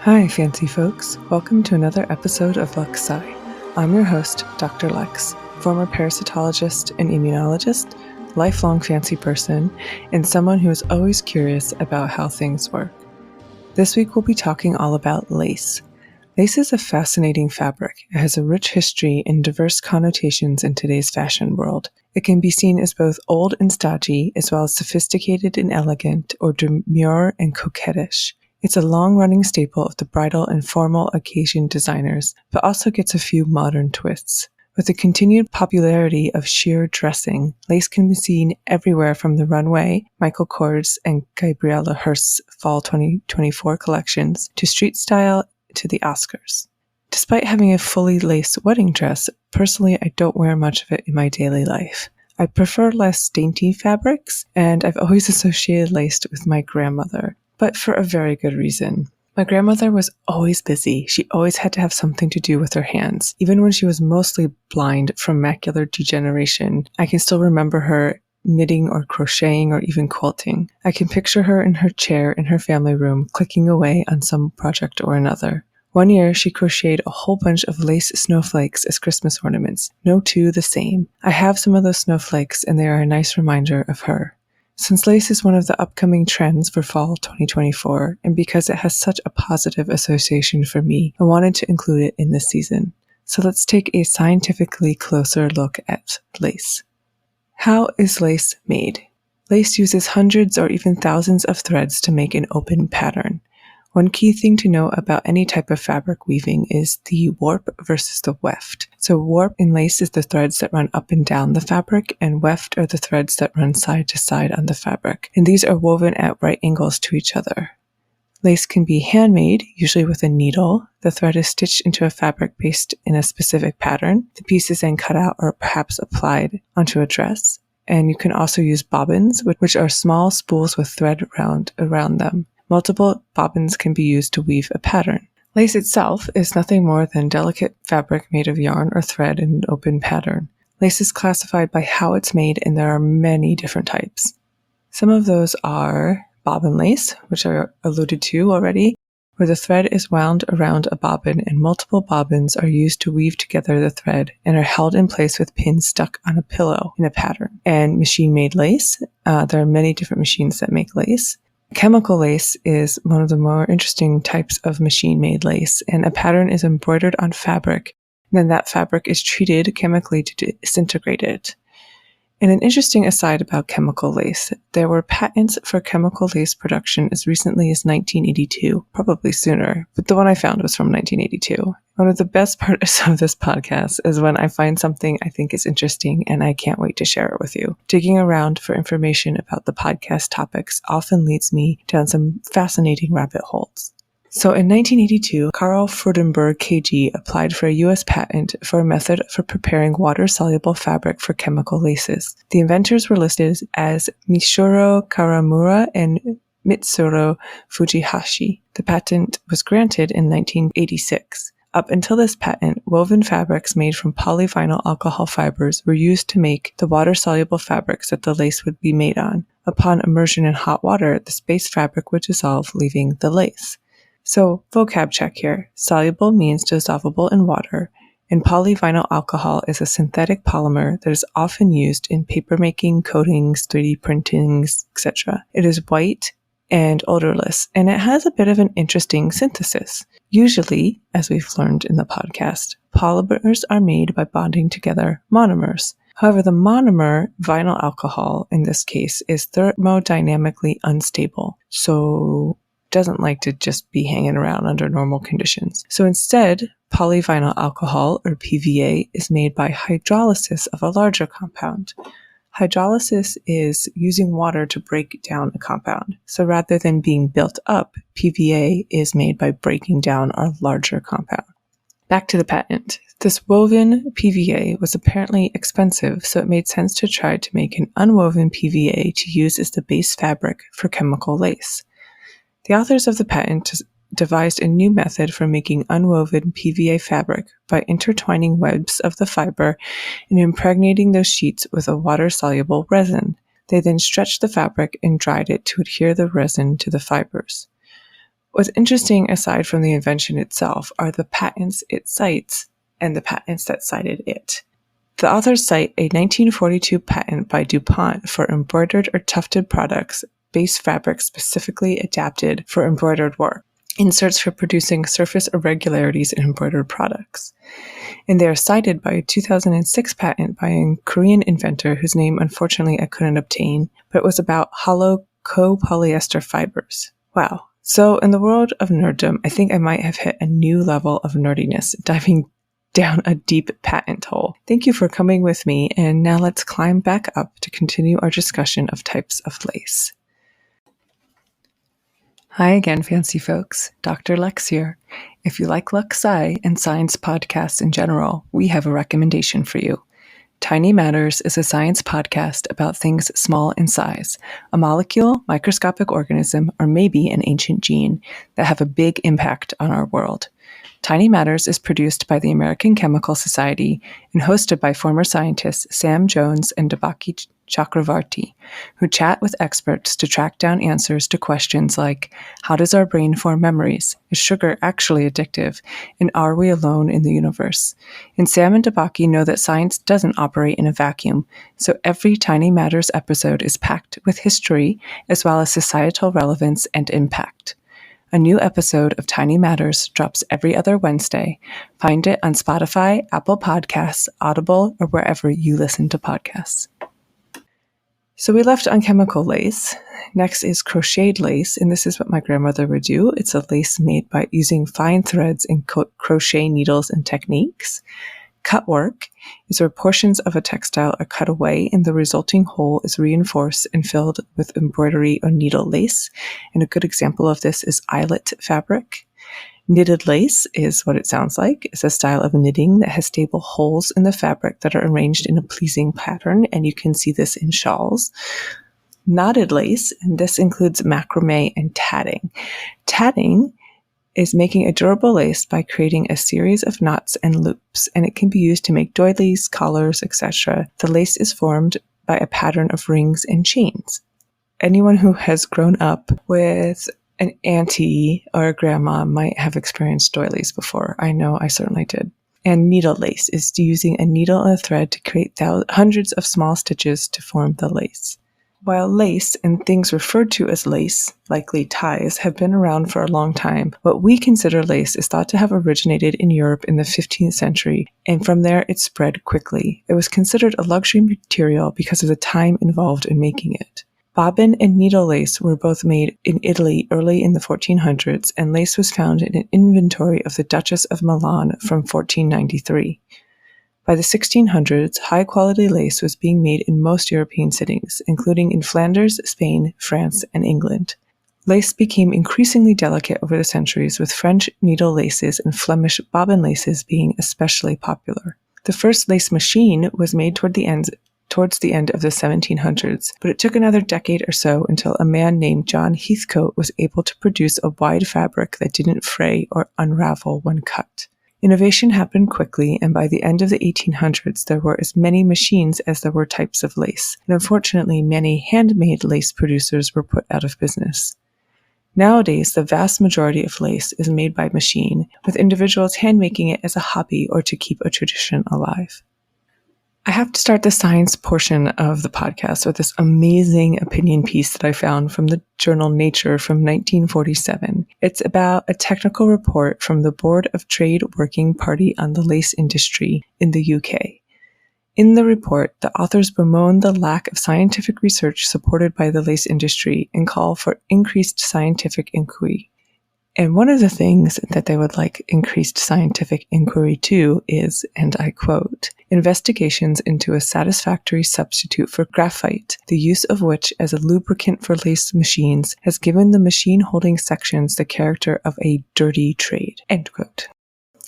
Hi, fancy folks. Welcome to another episode of LuxeSci. I'm your host, Dr. Lex, former parasitologist and immunologist, lifelong fancy person, and someone who is always curious about how things work. This week we'll be talking all about lace. Lace is a fascinating fabric. It has a rich history and diverse connotations in today's fashion world. It can be seen as both old and stodgy, as well as sophisticated and elegant, or demure and coquettish. It's a long-running staple of the bridal and formal occasion designers, but also gets a few modern twists. With the continued popularity of sheer dressing, lace can be seen everywhere from the runway, Michael Kors and Gabriela Hearst's Fall 2024 collections, to street style to the Oscars. Despite having a fully laced wedding dress, personally I don't wear much of it in my daily life. I prefer less dainty fabrics, and I've always associated lace with my grandmother, but for a very good reason. My grandmother was always busy. She always had to have something to do with her hands. Even when she was mostly blind from macular degeneration, I can still remember her knitting or crocheting or even quilting. I can picture her in her chair in her family room, clicking away on some project or another. One year, she crocheted a whole bunch of lace snowflakes as Christmas ornaments. No two the same. I have some of those snowflakes, and they are a nice reminder of her. Since lace is one of the upcoming trends for fall 2024, and because it has such a positive association for me, I wanted to include it in this season. So let's take a scientifically closer look at lace. How is lace made? Lace uses hundreds or even thousands of threads to make an open pattern. One key thing to know about any type of fabric weaving is the warp versus the weft. So warp in lace is the threads that run up and down the fabric, and weft are the threads that run side to side on the fabric, and these are woven at right angles to each other. Lace can be handmade, usually with a needle. The thread is stitched into a fabric based in a specific pattern. The piece is then cut out or perhaps applied onto a dress. And you can also use bobbins, which are small spools with thread around them. Multiple bobbins can be used to weave a pattern. Lace itself is nothing more than delicate fabric made of yarn or thread in an open pattern. Lace is classified by how it's made, and there are many different types. Some of those are bobbin lace, which I alluded to already, where the thread is wound around a bobbin and multiple bobbins are used to weave together the thread and are held in place with pins stuck on a pillow in a pattern. And machine-made lace, there are many different machines that make lace. Chemical lace is one of the more interesting types of machine-made lace, and a pattern is embroidered on fabric, and then that fabric is treated chemically to disintegrate it. And an interesting aside about chemical lace, there were patents for chemical lace production as recently as 1982, probably sooner, but the one I found was from 1982. One of the best parts of this podcast is when I find something I think is interesting and I can't wait to share it with you. Digging around for information about the podcast topics often leads me down some fascinating rabbit holes. So in 1982, Carl Freudenberg KG applied for a U.S. patent for a method for preparing water-soluble fabric for chemical laces. The inventors were listed as Mishiro Karamura and Mitsuru Fujihashi. The patent was granted in 1986. Up until this patent, woven fabrics made from polyvinyl alcohol fibers were used to make the water-soluble fabrics that the lace would be made on. Upon immersion in hot water, the base fabric would dissolve, leaving the lace. So, vocab check here. Soluble means dissolvable in water, and polyvinyl alcohol is a synthetic polymer that is often used in papermaking, coatings, 3D printings, etc. It is white and odorless, and it has a bit of an interesting synthesis. Usually, as we've learned in the podcast, polymers are made by bonding together monomers. However, the monomer, vinyl alcohol in this case, is thermodynamically unstable, so doesn't like to just be hanging around under normal conditions. So instead, polyvinyl alcohol, or PVA, is made by hydrolysis of a larger compound. Hydrolysis is using water to break down a compound. So rather than being built up, PVA is made by breaking down a larger compound. Back to the patent. This woven PVA was apparently expensive, so it made sense to try to make an unwoven PVA to use as the base fabric for chemical lace. The authors of the patent devised a new method for making unwoven PVA fabric by intertwining webs of the fiber and impregnating those sheets with a water-soluble resin. They then stretched the fabric and dried it to adhere the resin to the fibers. What's interesting, aside from the invention itself, are the patents it cites and the patents that cited it. The authors cite a 1942 patent by DuPont for embroidered or tufted products, base fabric specifically adapted for embroidered work, inserts for producing surface irregularities in embroidered products. And they are cited by a 2006 patent by a Korean inventor whose name unfortunately I couldn't obtain, but it was about hollow copolyester fibers. Wow. So in the world of nerddom, I think I might have hit a new level of nerdiness, diving down a deep patent hole. Thank you for coming with me, and now let's climb back up to continue our discussion of types of lace. Hi again, fancy folks. Dr. Lex here. If you like LuxeSci and science podcasts in general, we have a recommendation for you. Tiny Matters is a science podcast about things small in size, a molecule, microscopic organism, or maybe an ancient gene that have a big impact on our world. Tiny Matters is produced by the American Chemical Society and hosted by former scientists Sam Jones and Debaki Chakravarti, who chat with experts to track down answers to questions like, how does our brain form memories? Is sugar actually addictive? And are we alone in the universe? And Sam and Debaki know that science doesn't operate in a vacuum, so every Tiny Matters episode is packed with history as well as societal relevance and impact. A new episode of Tiny Matters drops every other Wednesday. Find it on Spotify, Apple Podcasts, Audible, or wherever you listen to podcasts. So we left on chemical lace. Next is crocheted lace, and this is what my grandmother would do. It's a lace made by using fine threads and crochet needles and techniques. Cut work is where portions of a textile are cut away and the resulting hole is reinforced and filled with embroidery or needle lace. And a good example of this is eyelet fabric. Knitted lace is what it sounds like. It's a style of knitting that has stable holes in the fabric that are arranged in a pleasing pattern, and you can see this in shawls. Knotted lace, and this includes macrame and tatting. Tatting is making a durable lace by creating a series of knots and loops, and it can be used to make doilies, collars, etc. The lace is formed by a pattern of rings and chains. Anyone who has grown up with an auntie or a grandma might have experienced doilies before. I know I certainly did. And needle lace is using a needle and a thread to create hundreds of small stitches to form the lace. While lace and things referred to as lace, likely ties, have been around for a long time, what we consider lace is thought to have originated in Europe in the 15th century, and from there it spread quickly. It was considered a luxury material because of the time involved in making it. Bobbin and needle lace were both made in Italy early in the 1400s, and lace was found in an inventory of the Duchess of Milan from 1493. By the 1600s, high-quality lace was being made in most European cities, including in Flanders, Spain, France, and England. Lace became increasingly delicate over the centuries, with French needle laces and Flemish bobbin laces being especially popular. The first lace machine was made towards the end of the 1700s, but it took another decade or so until a man named John Heathcote was able to produce a wide fabric that didn't fray or unravel when cut. Innovation happened quickly, and by the end of the 1800s, there were as many machines as there were types of lace, and unfortunately, many handmade lace producers were put out of business. Nowadays, the vast majority of lace is made by machine, with individuals handmaking it as a hobby or to keep a tradition alive. I have to start the science portion of the podcast with this amazing opinion piece that I found from the journal Nature from 1947. It's about a technical report from the Board of Trade Working Party on the Lace Industry in the UK. In the report, the authors bemoan the lack of scientific research supported by the lace industry and call for increased scientific inquiry. And one of the things that they would like increased scientific inquiry to is, and I quote, investigations into a satisfactory substitute for graphite, the use of which as a lubricant for lace machines has given the machine-holding sections the character of a dirty trade, end quote.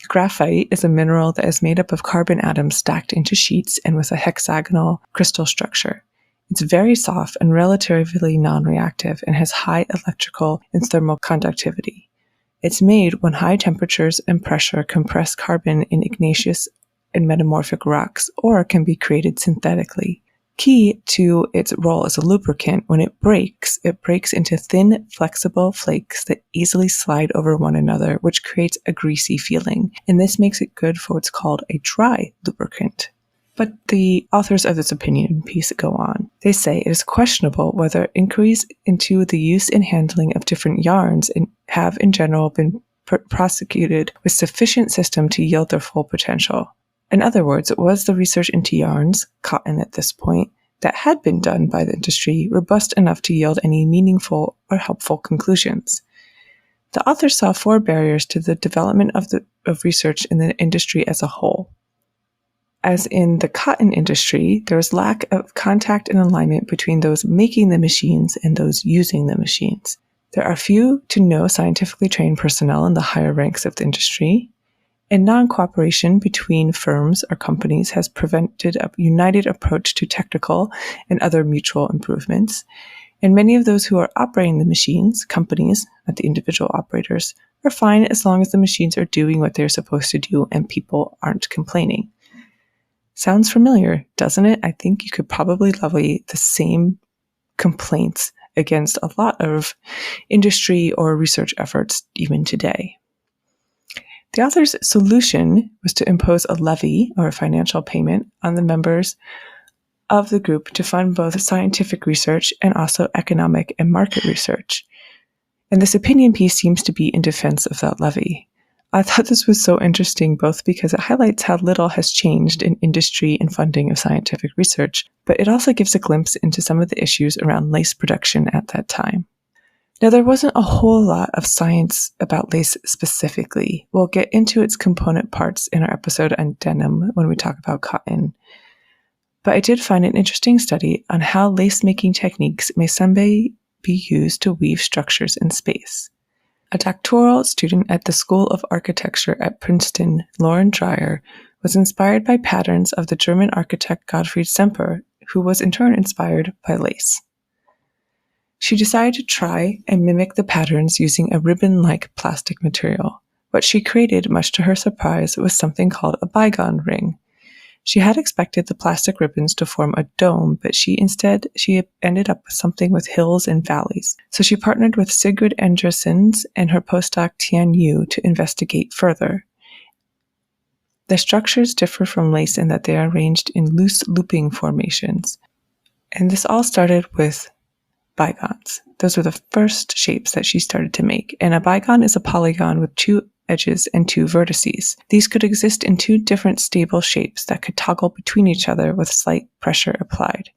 Graphite is a mineral that is made up of carbon atoms stacked into sheets and with a hexagonal crystal structure. It's very soft and relatively non-reactive and has high electrical and thermal conductivity. It's made when high temperatures and pressure compress carbon in igneous and metamorphic rocks, or can be created synthetically. Key to its role as a lubricant, when it breaks into thin, flexible flakes that easily slide over one another, which creates a greasy feeling. And this makes it good for what's called a dry lubricant. But the authors of this opinion piece go on. They say it is questionable whether inquiries into the use and handling of different yarns have in general been prosecuted with sufficient system to yield their full potential. In other words, was the research into yarns, cotton at this point, that had been done by the industry robust enough to yield any meaningful or helpful conclusions? The authors saw 4 barriers to the development of research in the industry as a whole. As in the cotton industry, there was lack of contact and alignment between those making the machines and those using the machines. There are few to no scientifically trained personnel in the higher ranks of the industry, and non-cooperation between firms or companies has prevented a united approach to technical and other mutual improvements. And many of those who are operating the machines, companies, not the individual operators, are fine as long as the machines are doing what they're supposed to do and people aren't complaining. Sounds familiar, doesn't it? I think you could probably levy the same complaints against a lot of industry or research efforts even today. The author's solution was to impose a levy or a financial payment on the members of the group to fund both scientific research and also economic and market research. And this opinion piece seems to be in defense of that levy. I thought this was so interesting, both because it highlights how little has changed in industry and funding of scientific research, but it also gives a glimpse into some of the issues around lace production at that time. Now, there wasn't a whole lot of science about lace specifically. We'll get into its component parts in our episode on denim when we talk about cotton. But I did find an interesting study on how lace-making techniques may someday be used to weave structures in space. A doctoral student at the School of Architecture at Princeton, Lauren Dreyer, was inspired by patterns of the German architect Gottfried Semper, who was in turn inspired by lace. She decided to try and mimic the patterns using a ribbon-like plastic material. What she created, much to her surprise, was something called a bygone ring. She had expected the plastic ribbons to form a dome, but she ended up with something with hills and valleys. So she partnered with Sigrid Andresens and her postdoc Tian Yu to investigate further. The structures differ from lace in that they are arranged in loose looping formations. And this all started with bygones. Those were the first shapes that she started to make. And a bygone is a polygon with 2 edges and 2 vertices. These could exist in 2 different stable shapes that could toggle between each other with slight pressure applied.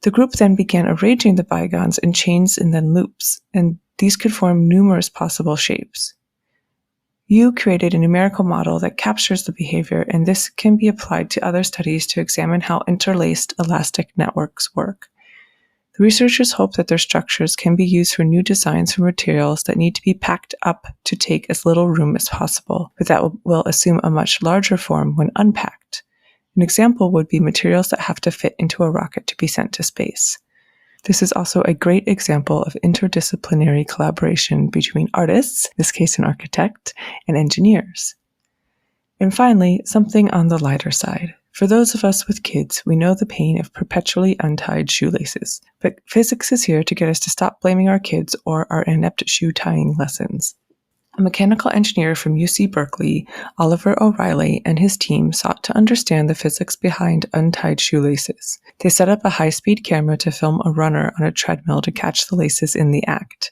The group then began arranging the bygones in chains and then loops, and these could form numerous possible shapes. Yu created a numerical model that captures the behavior, and this can be applied to other studies to examine how interlaced elastic networks work. The researchers hope that their structures can be used for new designs for materials that need to be packed up to take as little room as possible, but that will assume a much larger form when unpacked. An example would be materials that have to fit into a rocket to be sent to space. This is also a great example of interdisciplinary collaboration between artists, in this case an architect, and engineers. And finally, something on the lighter side. For those of us with kids, we know the pain of perpetually untied shoelaces, but physics is here to get us to stop blaming our kids or our inept shoe tying lessons. A mechanical engineer from UC Berkeley, Oliver O'Reilly, and his team sought to understand the physics behind untied shoelaces. They set up a high-speed camera to film a runner on a treadmill to catch the laces in the act.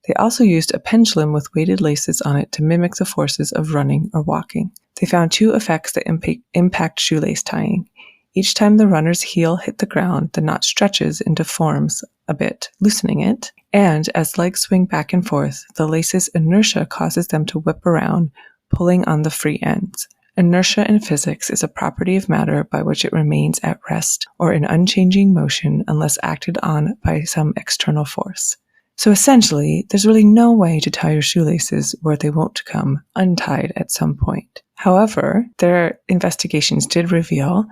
They also used a pendulum with weighted laces on it to mimic the forces of running or walking. They found 2 effects that impact shoelace tying. Each time the runner's heel hit the ground, the knot stretches and deforms a bit, loosening it. And as legs swing back and forth, the lace's inertia causes them to whip around, pulling on the free ends. Inertia in physics is a property of matter by which it remains at rest or in unchanging motion unless acted on by some external force. So essentially, there's really no way to tie your shoelaces where they won't come untied at some point. However, their investigations did reveal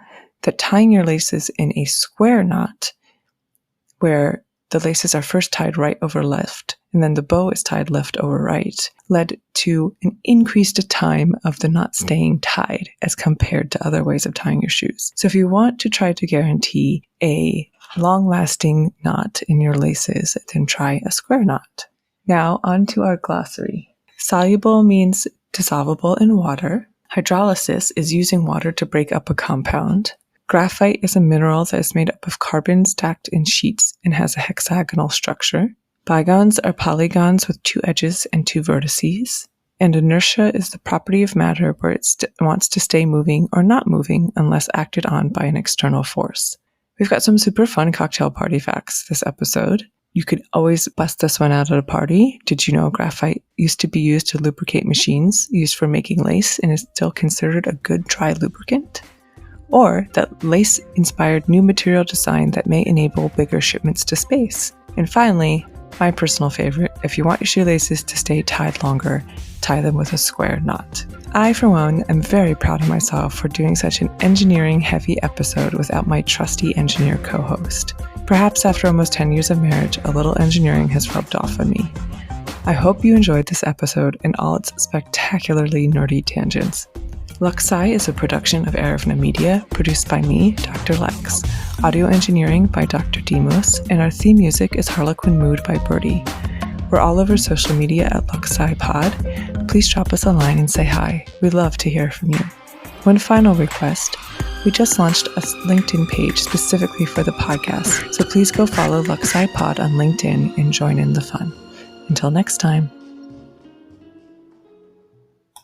that tying your laces in a square knot, where the laces are first tied right over left, and then the bow is tied left over right, led to an increased time of the knot staying tied as compared to other ways of tying your shoes. So if you want to try to guarantee a long-lasting knot in your laces, then try a square knot. Now on to our glossary. Soluble means dissolvable in water. Hydrolysis is using water to break up a compound. Graphite is a mineral that is made up of carbon stacked in sheets and has a hexagonal structure. Bigons are polygons with 2 edges and 2 vertices. And inertia is the property of matter where it wants to stay moving or not moving unless acted on by an external force. We've got some super fun cocktail party facts this episode. You could always bust this one out at a party. Did you know graphite used to be used to lubricate machines used for making lace and is still considered a good dry lubricant? Or that lace inspired new material design that may enable bigger shipments to space. And finally, my personal favorite, if you want your shoelaces to stay tied longer, tie them with a square knot. I, for one, am very proud of myself for doing such an engineering-heavy episode without my trusty engineer co-host. Perhaps after almost 10 years of marriage, a little engineering has rubbed off on me. I hope you enjoyed this episode and all its spectacularly nerdy tangents. LuxeSci is a production of Erevna Media, produced by me, Dr. Lex. Audio engineering by Dr. Dimos, and our theme music is Harlequin Mood by Burdy. We're all over social media at LuxeSci Pod. Please drop us a line and say hi. We'd love to hear from you. One final request. We just launched a LinkedIn page specifically for the podcast, so please go follow LuxeSci Pod on LinkedIn and join in the fun. Until next time.